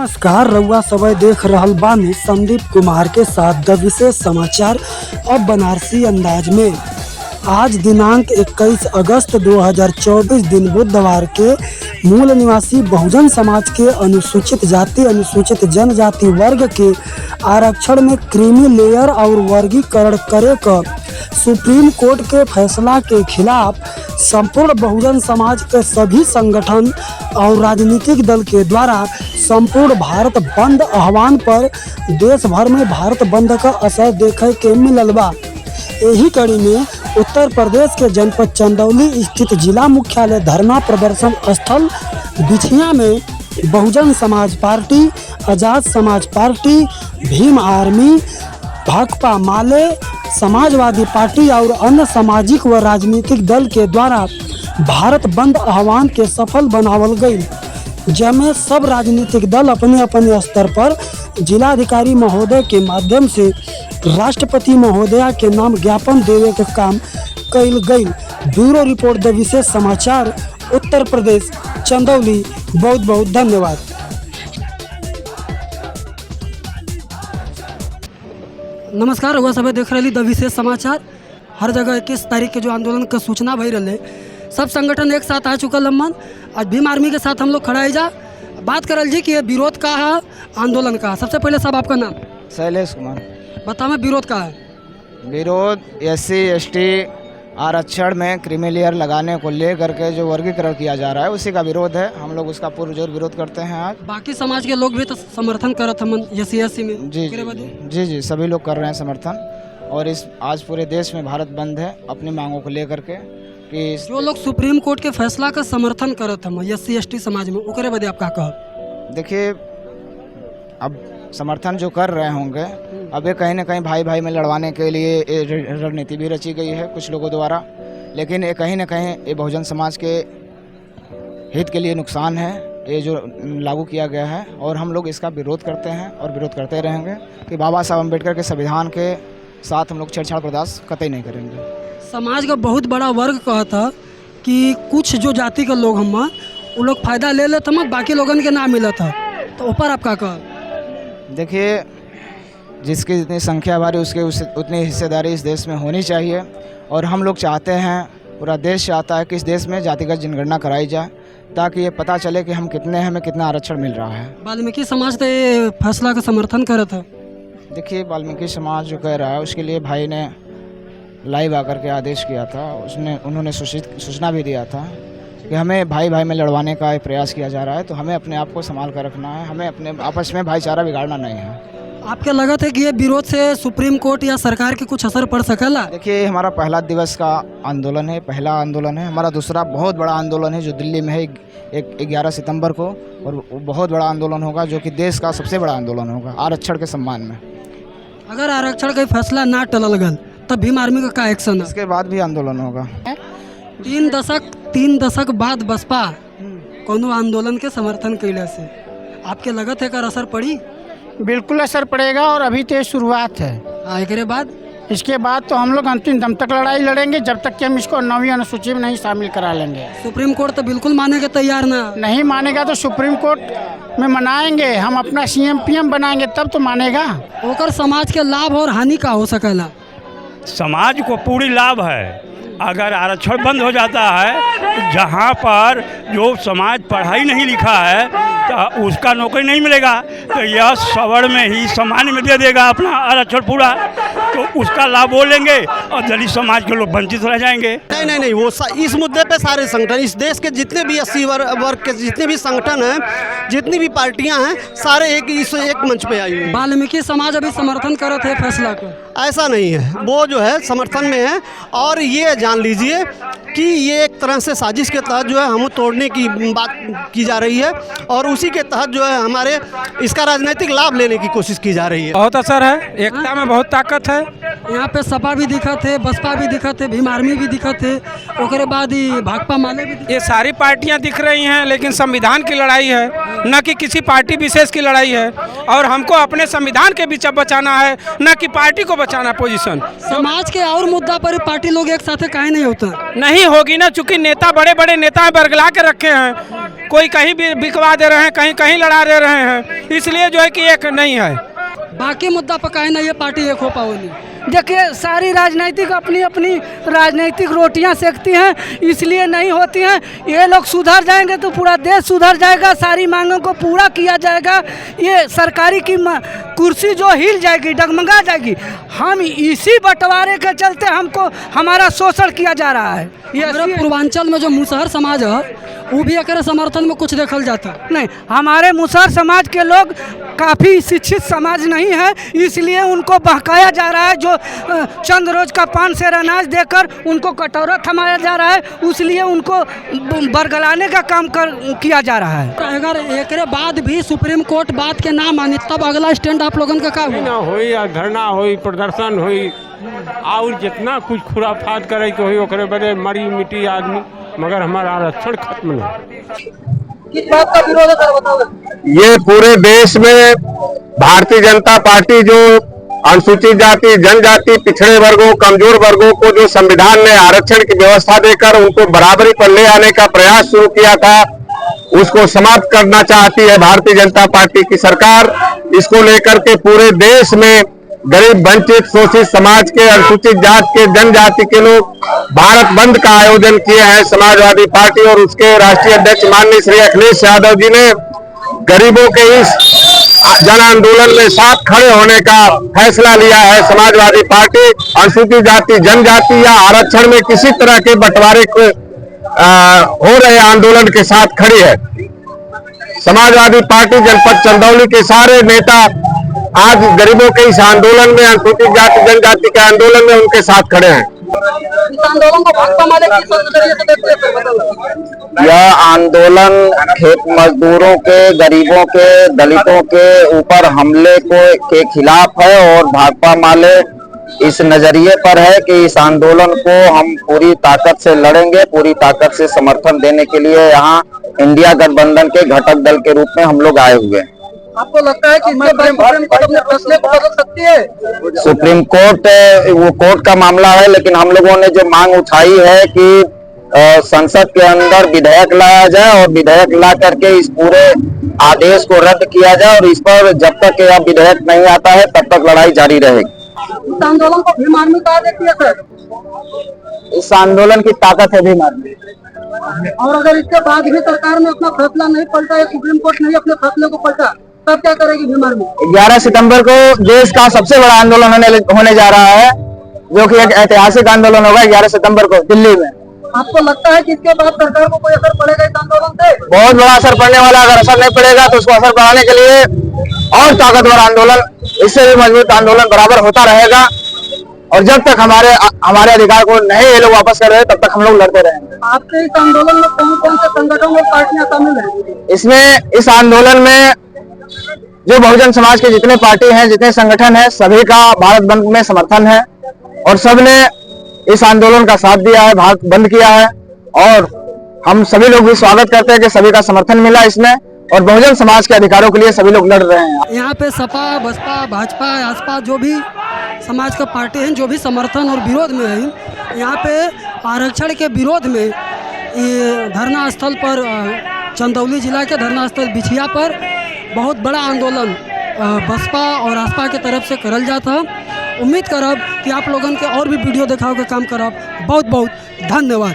नमस्कार, रउआ सभे देख रहल बानी संदीप कुमार के साथ द विशेष समाचार अब बनारसी अंदाज में। आज दिनांक 21 अगस्त 2024 दिन बुधवार के मूल निवासी बहुजन समाज के अनुसूचित जाति अनुसूचित जनजाति वर्ग के आरक्षण में क्रीमी लेयर और वर्गीकरण करे क सुप्रीम कोर्ट के फैसला के खिलाफ संपूर्ण बहुजन समाज के सभी संगठन और राजनीतिक दल के द्वारा संपूर्ण भारत बंद आह्वान पर देश भर में भारत बंद का असर देखे के मिलल बा। यही कड़ी में उत्तर प्रदेश के जनपद चंदौली स्थित जिला मुख्यालय धरना प्रदर्शन स्थल बिछिया में Bahujan Samaj party, Azad Samaj party, Bhim army, Bhakpa माले, समाजवादी पार्टी और अन्य सामाजिक व राजनीतिक दल के द्वारा भारत बंद आह्वान के सफल बनावल गई, जिसमें सब राजनीतिक दल अपने अपने स्तर पर जिलाधिकारी महोदय के माध्यम से राष्ट्रपति महोदया के नाम ज्ञापन देवे के काम कइल गई। ब्यूरो रिपोर्ट द विशेष समाचार, उत्तर प्रदेश, चंदौली। बहुत बहुत धन्यवाद। नमस्कार, रउआ सभे देख रही द विशेष समाचार। हर जगह 21 तारीख के जो आंदोलन का सूचना भई रहे, सब संगठन एक साथ आ चुकल हमन। आज भीम आर्मी के साथ हम लोग खड़ा है जा बात करल जी कि ये विरोध का है, आंदोलन का। सबसे पहले सब आपका नाम? शैलेश कुमार। बताओ विरोध का है? विरोध SC ST आरक्षण में क्रीमी लेयर लगाने को लेकर के जो वर्गीकरण किया जा रहा है उसी का विरोध है। हम लोग उसका पुरजोर विरोध करते हैं। आज बाकी समाज के लोग भी तो समर्थन करत हमन SC ST में। जी सभी लोग कर रहे हैं समर्थन। और इस आज पूरे देश में भारत बंद है अपनी मांगों को लेकर के कि जो लोग सुप्रीम कोर्ट के फैसला का समर्थन करत हम SC ST समाज में, ओकरे बदे आप का कहब? देखिए, अब समर्थन जो कर रहे होंगे, अब ये कहीं ना कहीं भाई भाई में लड़वाने के लिए रणनीति भी रची गई है कुछ लोगों द्वारा, लेकिन ये कहीं ना कहीं ये बहुजन समाज के हित के लिए नुकसान है ये जो लागू किया गया है। और हम लोग इसका विरोध करते हैं और विरोध करते रहेंगे कि बाबा साहब अम्बेडकर के संविधान के साथ हम लोग छेड़छाड़ बर्दाश्त कतई नहीं करेंगे। समाज का बहुत बड़ा वर्ग कहा था कि कुछ जो जाति के लोग हम वो लोग फायदा ले लेते हम, बाकी लोगन के ना मिला था, तो ऊपर आप का कहब? देखिए, जिसकी जितनी संख्या बारी उसके उतनी हिस्सेदारी इस देश में होनी चाहिए। और हम लोग चाहते हैं, पूरा देश चाहता है कि इस देश में जातिगत जनगणना कराई जाए ताकि ये पता चले कि हम कितने, हमें कितना आरक्षण मिल रहा है। वाल्मीकि समाज तो ये फैसला का समर्थन कर था। देखिए, वाल्मीकि समाज जो कह रहा है उसके लिए भाई ने लाइव आकर के आदेश किया था। उन्होंने सूचना भी दिया था कि हमें भाई भाई में लड़वाने का एक प्रयास किया जा रहा है, तो हमें अपने आप को संभाल कर रखना है, हमें अपने आपस में भाईचारा बिगाड़ना नहीं है। आपके लगत है कि ये विरोध से सुप्रीम कोर्ट या सरकार के कुछ असर पड़ सकेला? देखिए, हमारा पहला दिवस का आंदोलन है, पहला आंदोलन है। हमारा दूसरा बहुत बड़ा आंदोलन है जो दिल्ली में है 11 सितंबर को, और वो बहुत बड़ा आंदोलन होगा जो कि देश का सबसे बड़ा आंदोलन होगा आरक्षण के सम्मान में। अगर आरक्षण का फैसला ना टलल गल तब भीम आर्मी का एक्शन है? इसके बाद भी आंदोलन होगा। 3 दशक बाद बसपा कोनो आंदोलन के समर्थन कैले से आपके लगत है कर असर पड़ी? बिल्कुल असर पड़ेगा, और अभी तो शुरुआत है। इसके बाद तो हम लोग अंतिम दम तक लड़ाई लड़ेंगे जब तक कि हम इसको 9वीं अनुसूची में नहीं शामिल करा लेंगे। सुप्रीम कोर्ट तो बिल्कुल माने के तैयार ना? नहीं मानेगा तो सुप्रीम कोर्ट में मनाएंगे, हम अपना CM PM बनाएंगे तब तो मानेगा। ओकर समाज के लाभ और हानि का हो सकेला? समाज को पूरी लाभ है। अगर आरक्षण बंद हो जाता है, जहाँ पर जो समाज पढ़ाई नहीं लिखा है तो उसका नौकरी नहीं मिलेगा, तो यह सवर्ण में ही सामान्य में दे देगा अपना आरक्षण पूरा, तो उसका लाभ वो लेंगे और दलित समाज के लोग वंचित रह जाएंगे। नहीं, वो इस मुद्दे पे सारे संगठन, इस देश के जितने भी SC वर्ग के जितने भी संगठन हैं, जितनी भी पार्टियां हैं, सारे एक मंच पे आई हुई। वाल्मीकि समाज अभी समर्थन करत है फैसला को? ऐसा नहीं है, वो जो है समर्थन में है। और ये जान लीजिए कि ये एक तरह से साजिश के तहत जो है हम तोड़ने की बात की जा रही है, और उसी के तहत जो है हमारे इसका राजनीतिक लाभ लेने की कोशिश की जा रही है। बहुत असर है, एकता में बहुत ताकत है। यहाँ पे सपा भी दिखत है, बसपा भी दिखत है, भीम आर्मी भी दिखत है, ओकरे बाद ही भाकपा माले भी। ये सारी पार्टियां दिख रही हैं, लेकिन संविधान की लड़ाई है, न कि किसी पार्टी विशेष की लड़ाई है। और हमको अपने संविधान के बीच बचाना है, न कि पार्टी को बचाना पोजीशन। समाज के और मुद्दा पर पार्टी लोग एक साथ काहे नहीं होता? नहीं होगी ना, चूंकि नेता बड़े बड़े नेता बरगला के रखे हैं, कोई कहीं भी बिकवा दे रहे हैं, कहीं कहीं लड़ा दे रहे हैं, इसलिए जो है कि एक नहीं है। बाकी मुद्दा पकाए ना ये पार्टी एक हो पाओगी। देखिए सारी राजनीतिक अपनी अपनी राजनीतिक रोटियां सेकती हैं, इसलिए नहीं होती हैं। ये लोग सुधर जाएंगे तो पूरा देश सुधर जाएगा, सारी मांगों को पूरा किया जाएगा। ये सरकारी की कुर्सी जो हिल जाएगी, डगमगा जाएगी। हम इसी बंटवारे के चलते हमको हमारा शोषण किया जा रहा है। ये पूर्वांचल में जो मुसहर समाज है वो भी एक समर्थन में कुछ देखल जाता है। नहीं, हमारे मुसहर समाज के लोग काफ़ी शिक्षित समाज नहीं है, इसलिए उनको बहकाया जा रहा है। जो चंद रोज का 5 सेर अनाज देकर उनको कटोरा थमाया जा रहा है, इसलिए उनको बरगलाने का काम किया जा रहा है। अगर एक बाद भी सुप्रीम कोर्ट बात के ना मानी तब अगला स्टैंड आप लोगन का ना होई, धरना होई, प्रदर्शन होई, और जितना कुछ खुराफात करे के होई ओकरे बदे मरी मिट्टी आदमी, मगर हमारा आरक्षण खत्म नहीं। किस बात का विरोध है सर बताओ। ये पूरे देश में भारतीय जनता पार्टी जो अनुसूचित जाति, जनजाति, पिछड़े वर्गों, कमजोर वर्गों को जो संविधान ने आरक्षण की व्यवस्था देकर उनको बराबरी पर ले आने का प्रयास शुरू किया था, उसको समाप्त करना चाहती है भारतीय जनता पार्टी की सरकार। इसको लेकर के पूरे देश में गरीब, वंचित, शोषित समाज के, अनुसूचित जाति के, जनजाति के लोग भारत बंद का आयोजन किए हैं। समाजवादी पार्टी और उसके राष्ट्रीय अध्यक्ष माननीय श्री अखिलेश यादव जी ने गरीबों के इस जन आंदोलन में साथ खड़े होने का फैसला लिया है। समाजवादी पार्टी अनुसूचित जाति, जनजाति या आरक्षण में किसी तरह के बंटवारे को हो रहे आंदोलन के साथ खड़ी है। समाजवादी पार्टी जनपद चंदौली के सारे नेता आज गरीबों के इस आंदोलन में, अनुसूचित जाति जनजाति के आंदोलन में उनके साथ खड़े हैं। इस आंदोलन को भाजपा माले किस नजरिए से देखते हैं सर बताओ। यह आंदोलन खेत मजदूरों के, गरीबों के, दलितों के ऊपर हमले के खिलाफ है और भाजपा माले इस नजरिए पर है कि इस आंदोलन को हम पूरी ताकत से लड़ेंगे, पूरी ताकत से समर्थन देने के लिए यहाँ इंडिया गठबंधन के घटक दल के रूप में हम लोग आए हुए हैं। आपको लगता है कि इसके बाद सुप्रीम कोर्ट अपने फैसले को बदल सकती है? सुप्रीम कोर्ट वो कोर्ट का मामला है, लेकिन हम लोगों ने जो मांग उठाई है कि संसद के अंदर विधेयक लाया जाए और विधेयक ला करके इस पूरे आदेश को रद्द किया जाए और इस पर जब तक यह विधेयक नहीं आता है तब तक लड़ाई जारी रहेगी। इस आंदोलन को भीम आर्मी कहा देखती है सर? इस आंदोलन की ताकत है भीम आर्मी। और अगर इसके बाद भी सरकार ने अपना फैसला नहीं पलटा या सुप्रीम कोर्ट ने अपने फैसले को पलटा तब क्या करेगी भीम आर्मी? 11 सितंबर को देश का सबसे बड़ा आंदोलन होने जा रहा है, जो कि एक ऐतिहासिक आंदोलन होगा 11 सितंबर को दिल्ली में। आपको लगता है कि इसके बाद सरकार को कोई असर पड़ेगा इस आंदोलन से? बहुत बड़ा असर पड़ने वाला। अगर असर नहीं पड़ेगा तो उसको असर बढ़ाने के लिए और ताकतवर आंदोलन, इससे भी मजबूत आंदोलन बराबर होता रहेगा और जब तक हमारे अधिकार को नहीं ये लोग वापस कर रहे तब तक हम लोग लड़ते रहेंगे। आपके इस आंदोलन में कौन कौन से संगठन और पार्टियां शामिल हैं? इसमें इस आंदोलन में जो बहुजन समाज के जितने पार्टी हैं, जितने संगठन हैं, सभी का भारत बंद में समर्थन है और सबने इस आंदोलन का साथ दिया है, भारत बंद किया है और हम सभी लोग भी स्वागत करते हैं कि सभी का समर्थन मिला इसमें और बहुजन समाज के अधिकारों के लिए सभी लोग लड़ रहे हैं। यहाँ पे सपा, बसपा, भाजपा, आसपा जो भी समाज का पार्टी हैं, जो भी समर्थन और विरोध में है, यहाँ पे आरक्षण के विरोध में ये धरना स्थल पर, चंदौली जिला के धरना स्थल बिछिया पर बहुत बड़ा आंदोलन बसपा और आसपा के तरफ से करल जाता है। उम्मीद करब कि आप लोगन के और भी वीडियो दिखाओ के काम करब। बहुत बहुत धन्यवाद।